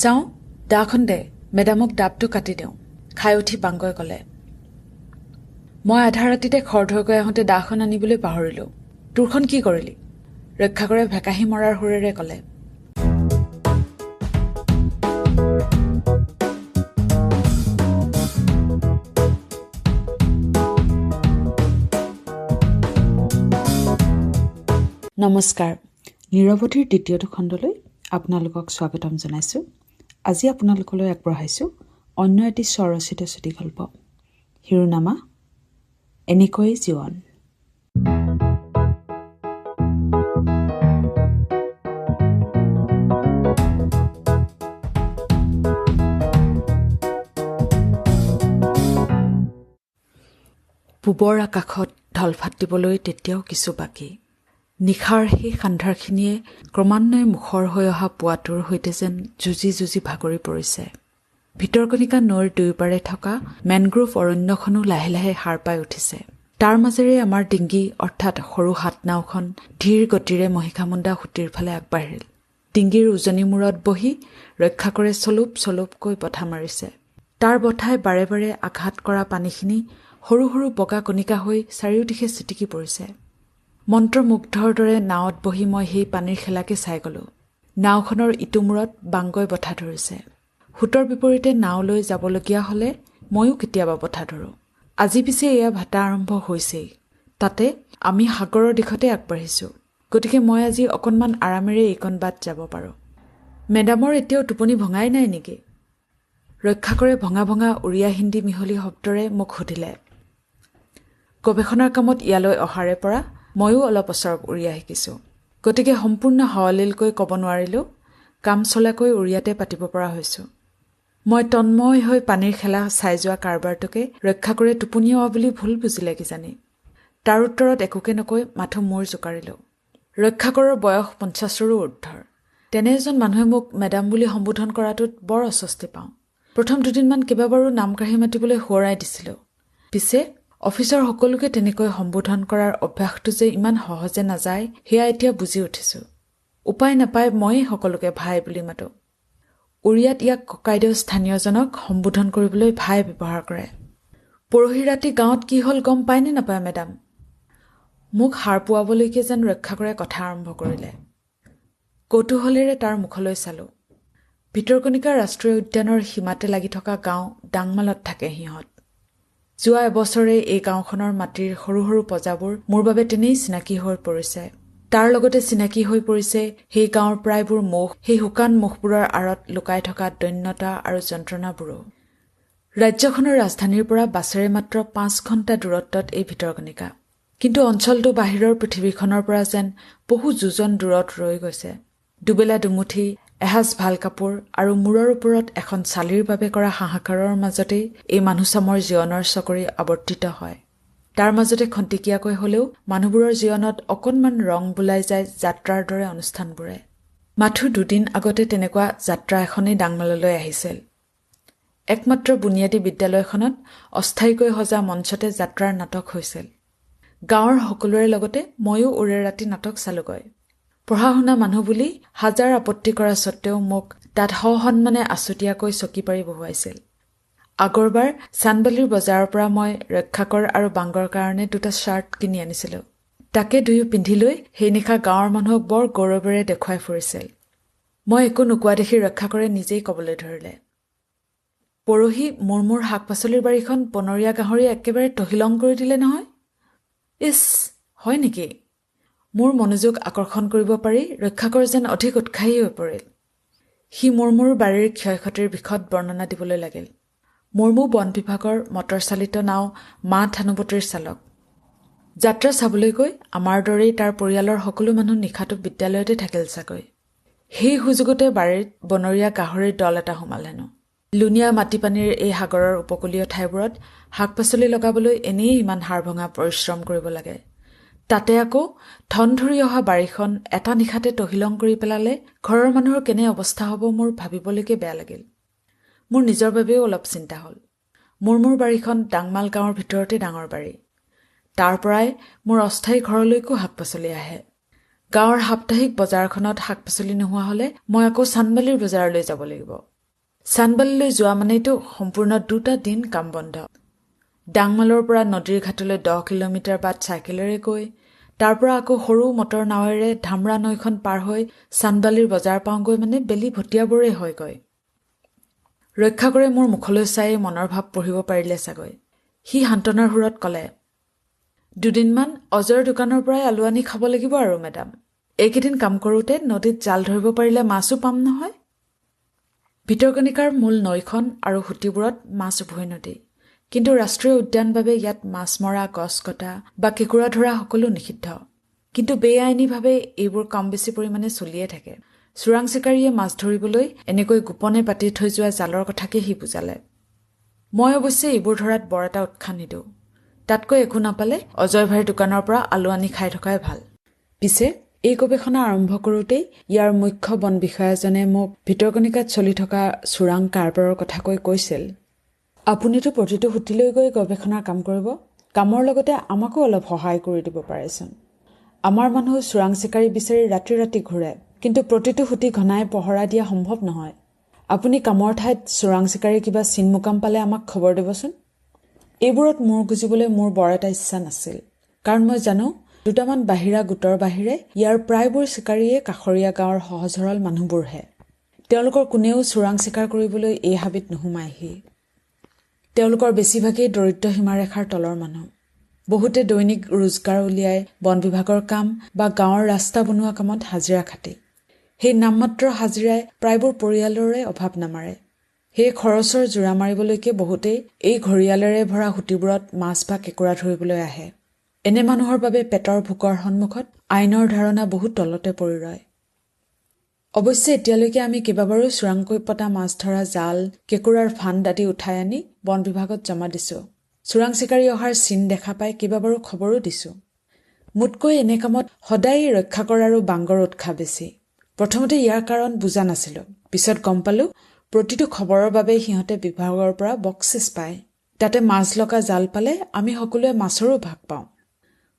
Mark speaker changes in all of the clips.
Speaker 1: চাওঁ দাখন দে মেডামক ডাবটো কাটি দিওঁ খাই উঠি বাংগই ক'লে। মই আধা ৰাতিতে খৰধৰকৈ আহোঁতে দাখন আনিবলৈ পাহৰিলোঁ। তোৰখন কি কৰিলি? ৰক্ষাকৰে ভেকাহি মৰাৰ সুৰেৰে ক'লে। নমস্কাৰ, নীৰৱধিৰ দ্বিতীয়টো খণ্ডলৈ আপোনালোকক স্বাগতম জনাইছোঁ। আজি আপোনালোকলৈ আগবঢ়াইছোঁ অন্য এটি স্বৰচিত চুটিগল্প, শিৰোনামা এনেকৈয়ে জীৱন। পূবৰ আকাশত ঢলফাট দিবলৈ তেতিয়াও কিছু বাকী। নিশাৰ সেই সান্ধাৰখিনিয়ে ক্ৰমান্বয়ে মুখৰ হৈ অহা পুৱাটোৰ সৈতে যেন যুঁজি যুঁজি ভাগৰি পৰিছে। ভিতৰকণিকা নৈৰ দুয়োপাৰে থকা মেনগ্ৰোভ অৰণ্যখনো লাহে লাহে সাৰ পাই উঠিছে। তাৰ মাজেৰে আমাৰ ডিংগি অৰ্থাৎ সৰু হাতনাওখন ধীৰ গতিৰে মহিষামুণ্ডা সুঁতিৰ ফালে আগবাঢ়িল। ডিংগিৰ উজনি মূৰত বহি ৰক্ষাকৰে চলুপ চলুপকৈ বঠা মাৰিছে। তাৰ বঠাই বাৰে বাৰে আঘাত কৰা পানীখিনি সৰু সৰু বগা কণিকা হৈ চাৰিওদিশে ছিটিকি পৰিছে। মন্ত্ৰমুগ্ধৰ দৰে নাৱত বহি মই সেই পানীৰ খেলাকে চাই গলোঁ। নাওখনৰ ইটো মূৰত বাংগই বঠা ধৰিছে। সোঁতৰ বিপৰীতে নাও লৈ যাবলগীয়া হ'লে ময়ো কেতিয়াবা বঠা ধৰোঁ। আজি পিছে এয়া ভাটা আৰম্ভ হৈছেই। তাতে আমি সাগৰৰ দিশতে আগবাঢ়িছোঁ। গতিকে মই আজি অকণমান আৰামেৰে এইকণ বাট যাব পাৰোঁ। মেডামৰ এতিয়াও টোপনি ভঙাই নাই নেকি? ৰক্ষাকৰে ভঙা ভঙা উৰিয়া হিন্দী মিহলি শব্দৰে মোক সুধিলে। গৱেষণাৰ কামত ইয়ালৈ অহাৰে পৰা ময়ো অলপ ওচৰত উৰিয়া শিকিছোঁ। গতিকে সম্পূৰ্ণ সৱলীলকৈ ক'ব নোৱাৰিলেও কাম চলাকৈ উৰিয়াতে পাতিব পৰা হৈছোঁ। মই তন্ময় হৈ পানীৰ খেলা চাই যোৱা কাৰবাৰটোকে ৰক্ষাকৰে টোপনিওৱা বুলি ভুল বুজিলে কিজানি। তাৰ উত্তৰত একোকে নকৈ মাথো মূৰ জোকাৰিলোঁ। ৰক্ষাকৰৰ বয়স 50ৰো ঊৰ্ধৰ। তেনে এজন মানুহে মোক মেডাম বুলি সম্বোধন কৰাটোত বৰ অস্বস্তি পাওঁ। প্ৰথম দুদিনমান কেইবাবাৰো নাম কাঢ়ি মাতিবলৈ সোঁৱৰাই দিছিলোঁ। পিছে অফিচৰ সকলোকে তেনেকৈ সম্বোধন কৰাৰ অভ্যাসটো যে ইমান সহজে নাযায় সেয়া এতিয়া বুজি উঠিছোঁ। উপায় নাপাই ময়েই সকলোকে ভাই বুলি মাতোঁ। উৰিয়াত ইয়াক ককাইদেউ স্থানীয়জনক সম্বোধন কৰিবলৈ ভাই ব্যৱহাৰ কৰে। পৰহি ৰাতি গাঁৱত কি হ'ল গম পায়নে নাপায় মেডাম? মোক সাৰ পোৱাবলৈকে যেন ৰক্ষাকৰে কথা আৰম্ভ কৰিলে। কৌতূহলেৰে তাৰ মুখলৈ চালোঁ। ভিতৰকণিকা ৰাষ্ট্ৰীয় উদ্যানৰ সীমাতে লাগি থকা গাঁও ডাংমালত থাকে সিহঁত। যোৱা এবছৰে এই গাঁওখনৰ মাটিৰ সৰু সৰু প্ৰজাবোৰ মোৰ বাবে তেনেই চিনাকি হৈ পৰিছে। তাৰ লগতে চিনাকি হৈ পৰিছে সেই গাঁৱৰ প্ৰায়বোৰ মুখ, সেই শুকান মুখবোৰৰ আঁৰত লুকাই থকা দৈন্যতা আৰু যন্ত্ৰণাবোৰো। ৰাজ্যখনৰ ৰাজধানীৰ পৰা বাছেৰে মাত্ৰ 5 ঘণ্টা দূৰত্বত এই ভিতৰকণিকা। কিন্তু অঞ্চলটো বাহিৰৰ পৃথিৱীখনৰ পৰা যেন বহু যোজন দূৰত ৰৈ গৈছে। দুবেলা দুমুঠি, এসাঁজ ভাল কাপোৰ আৰু মূৰৰ ওপৰত এখন চালিৰ বাবে কৰা হাহাকাৰৰ মাজতেই এই মানুহচামৰ জীৱনৰ চকৰি আৱৰ্তিত হয়। তাৰ মাজতে খন্তেকীয়াকৈ হ'লেও মানুহবোৰৰ জীৱনত অকণমান ৰং বোলাই যায় যাত্ৰাৰ দৰে অনুষ্ঠানবোৰে। মাথো দুদিন আগতে তেনেকুৱা যাত্ৰা এখনেই ডাংমাললৈ আহিছিল। একমাত্ৰ বুনিয়াদী বিদ্যালয়খনত অস্থায়ীকৈ সজা মঞ্চতে যাত্ৰাৰ নাটক হৈছিল। গাঁৱৰ সকলোৰে লগতে ময়ো ওৰে ৰাতি নাটক চালোগৈ। পঢ়া শুনা মানুহ বুলি হাজাৰ আপত্তি কৰা স্বত্তেও মোক তাত সসন্মানে আছুতীয়াকৈ চকী পাৰি বহুৱাইছিল। আগৰবাৰ চানবালিৰ বজাৰৰ পৰা মই ৰক্ষাকৰ আৰু বাংগৰ কাৰণে 2টা শ্বাৰ্ট কিনি আনিছিলোঁ। তাকে দুয়ো পিন্ধি লৈ সেই নিশা গাঁৱৰ মানুহক বৰ গৌৰৱেৰে দেখুৱাই ফুৰিছিল। মই একো নোকোৱা দেখি ৰক্ষাকৰে নিজেই ক'বলৈ ধৰিলে। পৰহি মোৰ শাক পাচলিৰ বাৰীখন বনৰীয়া গাহৰি একেবাৰে তহিলং কৰি দিলে নহয়। ইছ, হয় নেকি? মোৰ মনোযোগ আকৰ্ষণ কৰিব পাৰি ৰক্ষাকৰ যেন অধিক উৎসাহী হৈ পৰিল। সি মোৰ বাৰীৰ ক্ষয় ক্ষতিৰ বিশদ বৰ্ণনা দিবলৈ লাগিল। মোৰ বন বিভাগৰ মটৰচালিত নাও মা থানুবতীৰ চালক। যাত্ৰা চাবলৈ গৈ আমাৰ দৰেই তাৰ পৰিয়ালৰ সকলো মানুহ নিশাটো বিদ্যালয়তে থাকিল চাগৈ। সেই সুযোগতে বাৰীত বনৰীয়া গাহৰিৰ দল এটা সোমাল হেনো। লুণীয়া মাটিপানীৰ এই সাগৰৰ উপকূলীয় ঠাইবোৰত শাক পাচলি লগাবলৈ এনেই ইমান হাড়ভঙা পৰিশ্ৰম কৰিব লাগে। তাতে আকৌ ধন ধৰি অহা বাৰীখন এটা নিশাতে তহিলং কৰি পেলালে ঘৰৰ মানুহৰ কেনে অৱস্থা হ'ব মোৰ ভাবিবলৈকে বেয়া লাগিল। মোৰ নিজৰ বাবেও অলপ চিন্তা হ'ল। মোৰ বাৰীখন ডাংমাল গাঁৱৰ ভিতৰতে ডাঙৰ বাৰী। তাৰ পৰাই মোৰ অস্থায়ী ঘৰলৈকো শাক পাচলি আহে। গাঁৱৰ সাপ্তাহিক বজাৰখনত শাক-পাচলি নোহোৱা হলে মই আকৌ চান্দবালিৰ বজাৰলৈ যাব লাগিব। চান্দবালিলৈ যোৱা মানেইতো সম্পূৰ্ণ 2টা দিন কাম বন্ধ। ডাংমালৰ পৰা নদীৰ ঘাটলৈ 10 কিলোমিটাৰ বাট চাইকেলেৰে গৈ তাৰ পৰা আকৌ সৰু মটৰ নাৱেৰে ধামৰা নৈখন পাৰ হৈ চান্দবালিৰ বজাৰ পাওঁগৈ মানে বেলি ভটিয়াবৰে হয়গৈ। ৰক্ষা কৰে মোৰ মুখলৈ চাই মনৰ ভাৱ পঢ়িব পাৰিলে চাগৈ। সি সান্তনাৰ সুৰত কলে, 2দিনমান অজয়ৰ দোকানৰ পৰাই আলু আনি খাব লাগিব আৰু মেডাম। এইকেইদিন কাম কৰোঁতে নদীত জাল ধৰিব পাৰিলে মাছো পাম নহয়। ভিতৰকণিকাৰ মূল নৈখন আৰু সুঁতিবোৰত মাছ উভৈ নদী, কিন্তু ৰাষ্ট্ৰীয় উদ্যান বাবে ইয়াত মাছ মৰা, গছ কটা বা কেঁকুৰা ধৰা সকলো নিষিদ্ধ। কিন্তু বেআইনীভাৱে এইবোৰ কম বেছি পৰিমাণে চলিয়ে থাকে। চোৰাং চিকাৰীয়ে মাছ ধৰিবলৈ এনেকৈ গোপনে পাতি থৈ যোৱা জালৰ কথাকে সি বুজালে। মই অৱশ্যে এইবোৰ ধৰাত বৰ এটা উৎসাহ নিদিওঁ। তাতকৈ একো নাপালে অজয় ভাইৰ দোকানৰ পৰা আলু আনি খাই থকাই ভাল। পিছে এই গৱেষণা আৰম্ভ কৰোঁতেই ইয়াৰ মুখ্য বন বিষয়াজনে মোক ভিতৰকণিকাত চলি থকা চোৰাং কাৰবাৰৰ কথা কৈছিল, আপুনিতো প্ৰতিটো সুঁতিলৈ গৈ গৱেষণাৰ কাম কৰিব, কামৰ লগতে আমাকো অলপ সহায় কৰি দিব পাৰেচোন। আমাৰ মানুহ চোৰাং চিকাৰী বিচাৰি ৰাতি ৰাতি ঘূৰে, কিন্তু প্ৰতিটো সুঁতি ঘনাই পহৰা দিয়া সম্ভৱ নহয়। আপুনি কামৰ ঠাইত চোৰাং চিকাৰী কিবা চিন মুকাম পালে আমাক খবৰ দিবচোন। এইবোৰত মূৰ গুজিবলৈ মোৰ বৰ এটা ইচ্ছা নাছিল, কাৰণ মই জানো 2টামান বাহিৰা গোটৰ বাহিৰে ইয়াৰ প্ৰায়বোৰ চিকাৰীয়ে কাষৰীয়া গাঁৱৰ সহজ সৰল মানুহবোৰহে। তেওঁলোকৰ কোনেও চোৰাং চিকাৰ কৰিবলৈ এই হাবিত নোসোমায়হি। তেওঁলোকৰ বেছিভাগেই দৰিদ্ৰ সীমাৰেখাৰ তলৰ মানুহ। বহুতে দৈনিক ৰোজগাৰ উলিয়াই বন বিভাগৰ কাম বা গাঁৱৰ ৰাস্তা বনোৱা কামত হাজিৰা খাটে। সেই নামমাত্ৰ হাজিৰাই প্ৰায়বোৰ পৰিয়ালৰে অভাৱ নামাৰে। সেই খৰচৰ জোৰা মাৰিবলৈকে বহুতেই এই ঘৰিয়ালেৰে ভৰা সুঁতিবোৰত মাছ বা কেঁকুৰা ধৰিবলৈ আহে। এনে মানুহৰ বাবে পেটৰ ভোকৰ সন্মুখত আইনৰ ধাৰণা বহু তলতে পৰি ৰয়। অৱশ্যে এতিয়ালৈকে আমি কেইবাবাৰো চোৰাংকৈ পতা মাছ ধৰা জাল, কেঁকুৰাৰ ফান্দ আদি উঠাই আনি বন বিভাগত জমা দিছো। চোৰাং চিকাৰী অহাৰ চিন দেখা পাই কেইবাবাৰো খবৰো দিছো। মোতকৈ এনে কামত সদায় ৰক্ষাকৰ আৰু বাংগৰ উৎসাহ বেছি। প্ৰথমতে ইয়াৰ কাৰণ বুজা নাছিলো, পিছত গম পালো প্ৰতিটো খবৰৰ বাবে সিহঁতে বিভাগৰ পৰা বকচিচ পায়। তাতে মাছ লগা জাল পালে আমি সকলোৱে মাছৰো ভাগ পাওঁ।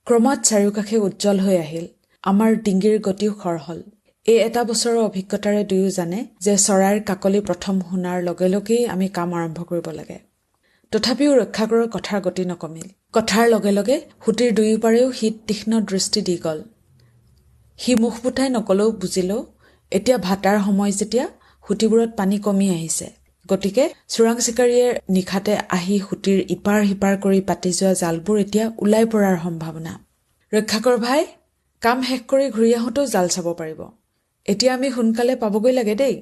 Speaker 1: ক্ৰমাৎ চাৰিওকাষে উজ্জ্বল হৈ আহিল। আমাৰ ডিঙিৰ গতিও খৰ হল। এই এটা বছৰৰ অভিজ্ঞতাৰে দুয়ো জানে যে চৰাইৰ কাকলি প্ৰথম শুনাৰ লগে লগেই আমি কাম আৰম্ভ কৰিব লাগে। তথাপিও ৰক্ষাকৰৰ কথাৰ গতি নকমিল। কথাৰ লগে লগে সুঁতিৰ দুয়োপাৰেও শীত তীক্ষ্ণ দৃষ্টি দি গল। সি মুখ ফুটাই নকলেও বুজিলো এতিয়া ভাটাৰ সময় যেতিয়া সুঁতিবোৰত পানী কমি আহিছে, গতিকে চোৰাং চিকাৰীয়ে নিশাতে আহি সুঁতিৰ ইপাৰ সিপাৰ কৰি পাতি যোৱা জালবোৰ এতিয়া ওলাই পৰাৰ সম্ভাৱনা। ৰক্ষাকৰ ভাই, কাম শেষ কৰি ঘূৰি আহোঁতেও জাল চাব পাৰিব। এতিয়া আমি সোনকালে পাবগৈ লাগে দেই।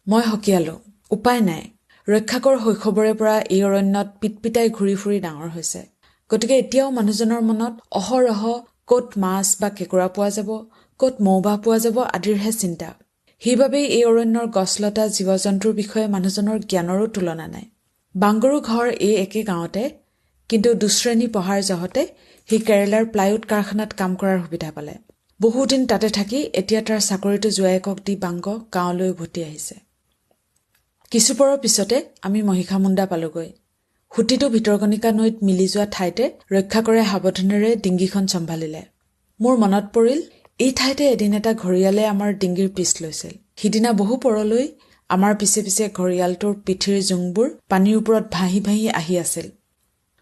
Speaker 1: মই সকীয়ালো, উপায় নাই। ৰক্ষাকৰ শৈশৱৰে পৰা এই অৰণ্যত পিটপিটাই ঘূৰি ফুৰি ডাঙৰ হৈছে, গতিকে এতিয়াও মানুহজনৰ মনত অহৰহ ক'ত মাছ বা কেঁকুৰা পোৱা যাব, ক'ত মৌবাহ পোৱা যাব আদিৰহে চিন্তা। সেইবাবেই এই অৰণ্যৰ গছলতা জীৱ জন্তুৰ বিষয়ে মানুহজনৰ জ্ঞানৰো তুলনা নাই। বাংগৰো ঘৰ এই একে গাঁৱতে, কিন্তু দুশ্ৰেণী পঢ়াৰ জহতে সি কেৰেলাৰ প্লাইউড কাৰখানাত কাম কৰাৰ সুবিধা পালে। বহুদিন তাতে থাকি এতিয়া তাৰ চাকৰিটো জোৱায়েকক দি বাংগ গাঁৱলৈ উভতি আহিছে। কিছুপৰৰ পিছতে আমি মহিষামুণ্ডা পালোগৈ। সুঁতিটো ভিতৰকণিকা নৈত মিলি যোৱা ঠাইতে ৰক্ষাকৰে সাৱধানেৰে ডিঙিখন চম্ভালিলে। মোৰ মনত পৰিল এই ঠাইতে এদিন এটা ঘৰিয়ালে আমাৰ ডিঙিৰ পিছ লৈছিল। সিদিনা বহু পৰলৈ আমাৰ পিছে পিছে ঘৰিয়ালটোৰ পিঠিৰ জোংবোৰ পানীৰ ওপৰত ভাহি ভাহি আহি আছিল।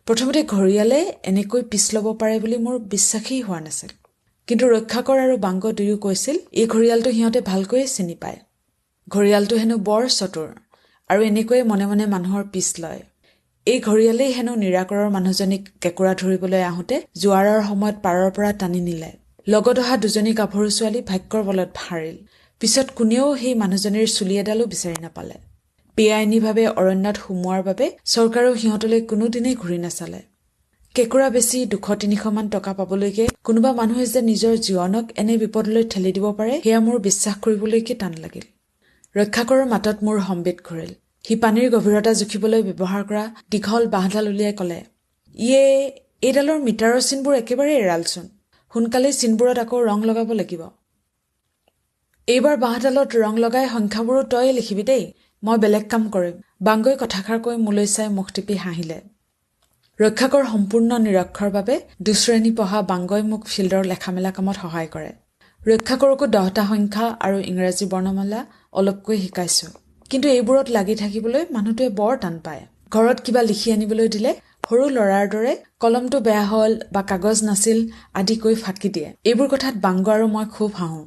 Speaker 1: প্ৰথমতে ঘৰিয়ালে এনেকৈ পিছ লব পাৰে বুলি মোৰ বিশ্বাসেই হোৱা নাছিল, কিন্তু ৰক্ষাকৰ আৰু বাংগ দুয়ো কৈছিল এই ঘৰিয়ালটো সিহঁতে ভালকৈয়ে চিনি পায়। ঘৰিয়ালটো হেনো বৰ চতুৰ আৰু এনেকৈয়ে মনে মনে মানুহৰ পিছ লয়। এই ঘৰিয়ালেই হেনো নিৰাকৰৰ মানুহজনীক কেঁকুৰা ধৰিবলৈ আহোঁতে জোৱাৰৰ সময়ত পাৰৰ পৰা টানি নিলে। লগত অহা দুজনী গাভৰু ছোৱালী ভাগ্যৰ বলত হাৰিল। পিছত কোনেও সেই মানুহজনীৰ চুলি এডালো বিচাৰি নাপালে। বেআইনীভাৱে অৰণ্যত সোমোৱাৰ বাবে চৰকাৰেও সিহঁতলৈ কোনোদিনেই ঘূৰি নাচালে। কেঁকুৰা বেছি 200-300 মান টকা পাবলৈকে কোনোবা মানুহে যে নিজৰ জীৱনক এনে বিপদলৈ ঠেলি দিব পাৰে সেয়া মোৰ বিশ্বাস কৰিবলৈকে টান লাগিল। ৰক্ষাকৰৰ মাতত মোৰ সম্বিত ঘূৰিল। সি পানীৰ গভীৰতা জুখিবলৈ ব্যৱহাৰ কৰা দীঘল বাঁহডাল উলিয়াই কলে, এইডালৰ মিটাৰৰ চিনবোৰ একেবাৰে এৰালচোন। সোনকালেই চিনবোৰত আকৌ ৰং লগাব লাগিব। এইবাৰ বাঁহডালত ৰং লগাই সংখ্যাবোৰো তয়ে লিখিবি দেই, মই বেলেগ কাম কৰিম। বাংগই কথাষাৰ কৈ মোলৈ চাই মুখ টিপি হাঁহিলে। ৰক্ষাকৰ সম্পূৰ্ণ নিৰক্ষৰ বাবে দুশ্ৰেণী পঢ়া বাংগই মোক ফিল্ডৰ লেখা মেলা কামত সহায় কৰে। ৰক্ষা কৰকো 10টা সংখ্যা আৰু ইংৰাজী বৰ্ণমালা অলপকৈ শিকাইছোঁ। কিন্তু এইবোৰত লাগি থাকিবলৈ মানুহটোৱে বৰ টান পায়। ঘৰত কিবা লিখি আনিবলৈ দিলে সৰু ল'ৰাৰ দৰে কলমটো বেয়া হ'ল বা কাগজ নাছিল আদি কৈ ফাঁকি দিয়ে। এইবোৰ কথাত বাংগ আৰু মই খুব হাঁহো।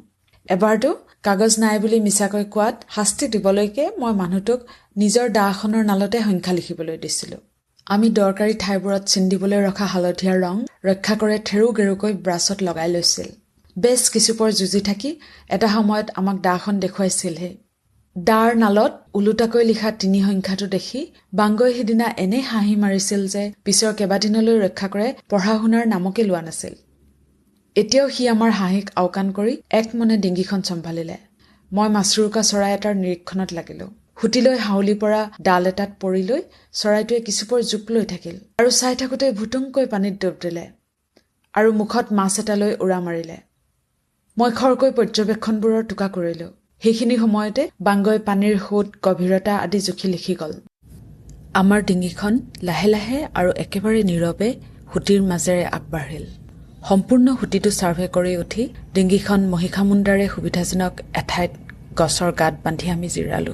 Speaker 1: এবাৰতো কাগজ নাই বুলি মিছাকৈ কোৱাত শাস্তি দিবলৈকে মই মানুহটোক নিজৰ দাখনৰ নালতে সংখ্যা লিখিবলৈ দিছিলোঁ। আমি দৰকাৰী ঠাইবোৰত চিন্দিবলৈ ৰখা হালধীয়া ৰং ৰক্ষা কৰে থেৰু গেৰুকৈ ব্ৰাছত লগাই লৈছিল। বেছ কিছুপৰ যুঁজি থাকি এটা সময়ত আমাক দাখন দেখুৱাইছিলহে। দাৰ নালত ওলোটাকৈ লিখা 3 সংখ্যাটো দেখি বাংগই সিদিনা এনে হাঁহি মাৰিছিল যে পিছৰ কেইবাদিনলৈ ৰক্ষা কৰে পঢ়া শুনাৰ নামকে লোৱা নাছিল। এতিয়াও সি আমাৰ হাঁহিক আওকাণ কৰি এক মনে ডিঙিখন চম্ভালিলে। মই মাছৰোকা চৰাই এটাৰ নিৰীক্ষণত লাগিলো। হুটিলৈ হাউলি পৰা ডাল এটাত পৰি লৈ চৰাইটোৱে কিছুপৰ জোপ লৈ থাকিল আৰু চাই থাকোঁতে ভুটুংকৈ পানীত ডুব দিলে আৰু মুখত মাছ এটা লৈ উৰা মাৰিলে। মই খৰকৈ পৰ্যবেক্ষণবোৰৰ টোকা কৰিলো। সেইখিনি সময়তে বাংগই পানীৰ সোঁত গভীৰতা আদি জুখি লিখি গ'ল। আমাৰ ডিঙিখন লাহে লাহে আৰু একেবাৰে নীৰৱে হুটিৰ মাজেৰে আগবাঢ়িল। সম্পূৰ্ণ হুটিটো ছাৰ্ভে কৰি উঠি ডিঙিখন মহিষামুণ্ডাৰে সুবিধাজনক এঠাইত গছৰ গাঁত বান্ধি আমি জিৰালো।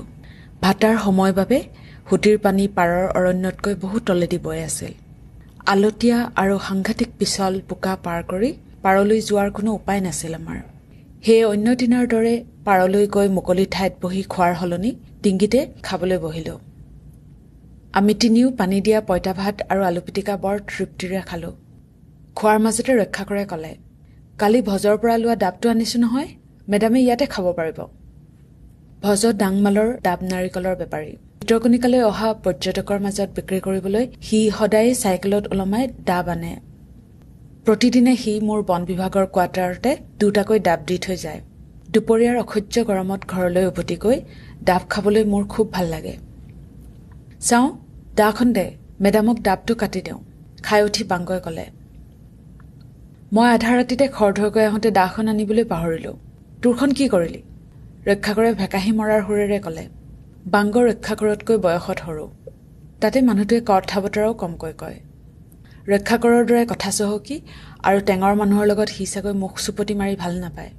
Speaker 1: ভাটাৰ সময় বাবে হুটিৰ পানী পাৰৰ অৰণ্যতকৈ বহু তলেদি বৈ আছিল। আলতীয়া আৰু সাংঘাতিক পিছল বোকা পাৰ কৰি পাৰলৈ যোৱাৰ কোনো উপায় নাছিল আমাৰ। সেয়ে অন্য দিনাৰ দৰে পাৰলৈ গৈ মুকলি ঠাইত বহি খোৱাৰ সলনি ডিঙিতে খাবলৈ বহিলোঁ। আমি তিনিও পানী দিয়া পঁইতা ভাত আৰু আলু পিটিকা বৰ তৃপ্তিৰে খালোঁ। খোৱাৰ মাজতে ৰক্ষা কৰে ক'লে, কালি ভজৰ পৰা লোৱা ডাবটো আনিছোঁ নহয়, মেডামে ইয়াতে খাব পাৰিব। ভজ ডাংমালৰ ডাব নাৰিকলৰ বেপাৰী। ভিতৰকণিকালৈ অহা পৰ্যটকৰ মাজত বিক্ৰী কৰিবলৈ সি সদায় চাইকেলত ওলমাই ডাব আনে। প্ৰতিদিনে সি মোৰ বন বিভাগৰ কোৱাৰ্টাৰতে 2টাকৈ ডাব দি থৈ যায়। দুপৰীয়াৰ অসহ্য গৰমত ঘৰলৈ উভতি গৈ ডাব খাবলৈ মোৰ খুব ভাল লাগে। চাওঁ দাখন দে, মেডামক ডাবটো কাটি দিওঁ, খাই উঠি বাংগই ক'লে। মই আধা ৰাতিতে খৰধৰকৈ আহোঁতে দাখন আনিবলৈ পাহৰিলোঁ। তোৰখন কি কৰিলি? ৰক্ষা কৰে ভেকাহি মৰাৰ সুৰেৰে ক'লে। বাংগ ৰক্ষা কৰতকৈ বয়সত সৰু। তাতে মানুহটোৱে কথা বতৰাও কমকৈ কয়। ৰক্ষা কৰৰ দৰে কথা চহকী আৰু টেঙৰ মানুহৰ লগত সি চাগৈ মুখ চুপতি মাৰি ভাল নাপায়।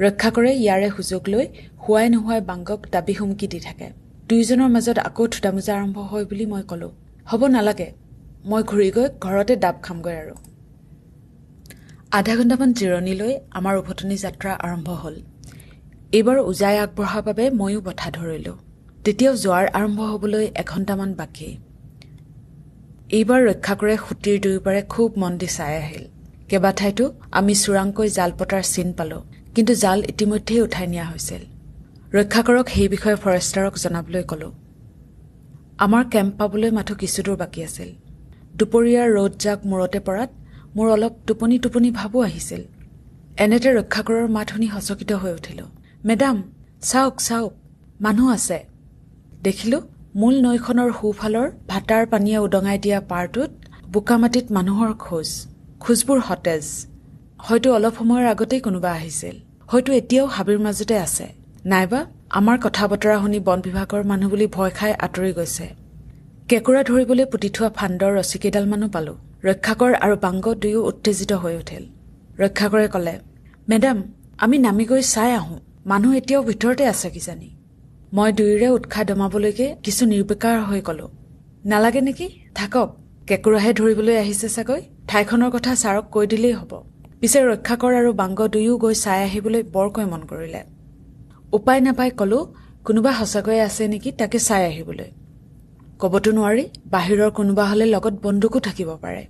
Speaker 1: ৰক্ষা কৰে ইয়াৰে সুযোগ লৈ হোৱাই নোহোৱাই বাংগক দাবী হুমকি দি থাকে। দুয়োজনৰ মাজত আকৌ থোটামোজা আৰম্ভ হয় বুলি মই ক'লোঁ। হ'ব নালাগে, মই ঘূৰি গৈ ঘৰতে ডাব খামগৈ আৰু। আধা ঘণ্টামান জিৰণি লৈ আমাৰ উভতনি যাত্ৰা আৰম্ভ হ'ল। এইবাৰ উজাই আগবঢ়াৰ বাবে ময়ো বঠা ধৰিলোঁ। তেতিয়াও জোৱাৰ আৰম্ভ হ'বলৈ এঘণ্টামান বাকী। এইবাৰ ৰক্ষা কৰে সুঁতিৰ দুয়োপাৰে খুব মন দি চাই আহিল। কেইবাঠাইতো আমি চোৰাংকৈ জাল পতাৰ চিন পালোঁ, কিন্তু জাল ইতিমধ্যেই উঠাই নিয়া হৈছিল। ৰক্ষা কৰক সেই বিষয়ে ফৰেষ্টাৰক জনাবলৈ ক'লোঁ। আমাৰ কেম্প পাবলৈ মাথো কিছুদূৰ বাকী আছিল। দুপৰীয়াৰ ৰ'দ জাক মূৰতে পৰাত মোৰ অলপ টোপনি টোপনি ভাবো আহিছিল। এনেতে ৰক্ষা কৰৰ মাত শুনি সচকিত হৈ উঠিলোঁ। মেডাম, চাওক চাওক, মানুহ আছে। দেখিলোঁ মূল নৈখনৰ সোঁফালৰ ভাটাৰ পানীয়ে উদঙাই দিয়া পাৰটোত বোকামাটিত মানুহৰ খোজবোৰ সতেজ। হয়তো অলপ সময়ৰ আগতেই কোনোবা আহিছিল। হয়তো এতিয়াও হাবিৰ মাজতে আছে, নাইবা আমাৰ কথা বতৰা শুনি বন বিভাগৰ মানুহ বুলি ভয় খাই আঁতৰি গৈছে। কেঁকুৰা ধৰিবলৈ পুতি থোৱা ফাণ্ডৰ ৰছীকেইডালমানো পালোঁ। ৰক্ষাকৰ আৰু বাংগ দুয়ো উত্তেজিত হৈ উঠিল। ৰক্ষাকৰে ক'লে, মেডাম, আমি নামি গৈ চাই আহোঁ, মানুহ এতিয়াও ভিতৰতে আছে কিজানি। মই দুয়োৰে উৎসাহ দমাবলৈকে কিছু নিৰ্বিকাৰ হৈ ক'লোঁ, নালাগে নেকি, থাকক, কেঁকুৰাহে ধৰিবলৈ আহিছে চাগৈ, ঠাইখনৰ কথা ছাৰক কৈ দিলেই হ'ব। পিছে ৰক্ষাকৰ আৰু বাংগ দুয়ো গৈ চাই আহিবলৈ বৰকৈ মন কৰিলে। উপায় নাপাই ক'লোঁ, কোনোবা সঁচাকৈয়ে আছে নেকি তাকে চাই আহিবলৈ। ক'বতো নোৱাৰি, বাহিৰৰ কোনোবা হ'লে লগত বন্দুকো থাকিব পাৰে।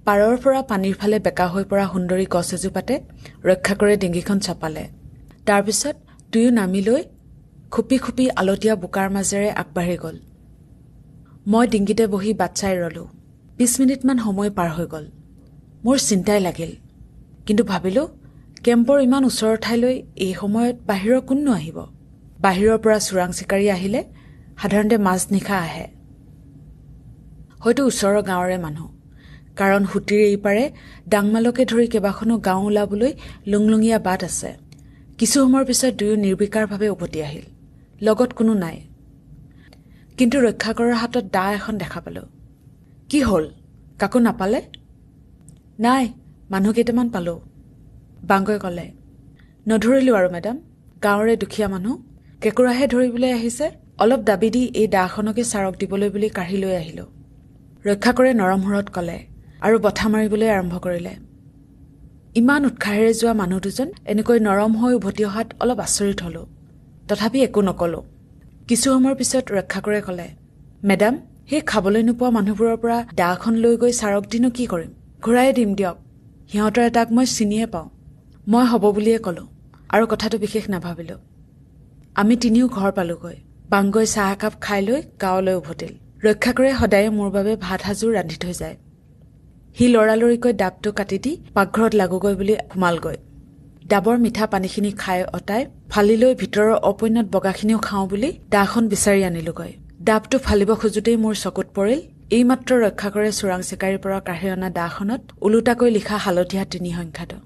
Speaker 1: পাৰৰ পৰা পানীৰ ফালে বেকা হৈ পৰা সুন্দৰী গছ এজোপাতে ৰক্ষা কৰে ডিঙিখন চপালে। তাৰপিছত দুয়ো নামি লৈ খুপি খুপি আলতীয়া বোকাৰ মাজেৰে আগবাঢ়ি গ'ল। মই ডিঙিতে বহি বাট চাই ৰলোঁ। 20 মিনিটমান সময় পাৰ হৈ গ'ল। মোৰ চিন্তাই লাগিল, কিন্তু ভাবিলোঁ কেম্পৰ ইমান ওচৰৰ ঠাইলৈ এই সময়ত বাহিৰৰ কোননো আহিব? বাহিৰৰ পৰা চোৰাং চিকাৰী আহিলে সাধাৰণতে মাজনিশা আহে। হয়তো ওচৰৰ গাঁৱৰে মানুহ, কাৰণ সুঁতিৰ এইপাৰে ডাংমালকে ধৰি কেইবাখনো গাঁও ওলাবলৈ লুংলুঙীয়া বাট আছে। কিছু সময়ৰ পিছত দুয়ো নিৰ্বিকাৰভাৱে উভতি আহিল। লগত কোনো নাই। কিন্তু ৰক্ষা কৰাৰ হাতত দা এখন দেখা পালোঁ। কি হ'ল, কাকো নাপালে? নাই, মানুহ কেইটামান পালোঁ। বাংগই ক'লে, নধৰিলোঁ আৰু মেডাম, গাঁৱৰে দুখীয়া মানুহ, কেঁকুৰাহে ধৰিবলৈ আহিছে, অলপ দাবী দি এই দাখনকে চাৰক দিবলৈ বুলি কাঢ়ি লৈ আহিলোঁ। ৰক্ষাকৰে নৰম সুৰত ক'লে আৰু বঠা মাৰিবলৈ আৰম্ভ কৰিলে। ইমান উৎসাহেৰে যোৱা মানুহ দুজন এনেকৈ নৰম হৈ উভতি অহাত অলপ আচৰিত হলোঁ। তথাপি একো নকলোঁ। কিছু সময়ৰ পিছত ৰক্ষাকৰে ক'লে, মেডাম, সেই খাবলৈ নোপোৱা মানুহবোৰৰ পৰা দাখন লৈ গৈ চাৰক দিনো কি কৰিম? ঘূৰাই দিম দিয়ক। সিহঁতৰ এটাক মই চিনিয়ে পাওঁ। মই হ'ব বুলিয়ে ক'লোঁ আৰু কথাটো বিশেষ নাভাবিলোঁ। আমি তিনিও ঘৰ পালোগৈ। বাংগই চাহ একাপ খাই লৈ গাঁৱলৈ উভতিল। ৰক্ষাকৰে সদায়ে মোৰ বাবে ভাত সাজোৰ ৰান্ধি থৈ যায়। সি লৰালৰিকৈ ডাবটো কাটি দি পাকঘৰত লাগোগৈ বুলি সোমালগৈ। ডাবৰ মিঠা পানীখিনি খাই অতাই ফালি লৈ ভিতৰৰ অপৈণত বগাখিনিও খাওঁ বুলি দাখন বিচাৰি আনিলোগৈ। ডাবটো ফালিব খোজোতেই মোৰ চকুত পৰিল এইমাত্ৰ ৰক্ষাকৰে চোৰাং চিকাৰীৰ পৰা কাঢ়ি অনা দাখনত ওলোটাকৈ লিখা হালধীয়া ৩ সংখ্যাটো।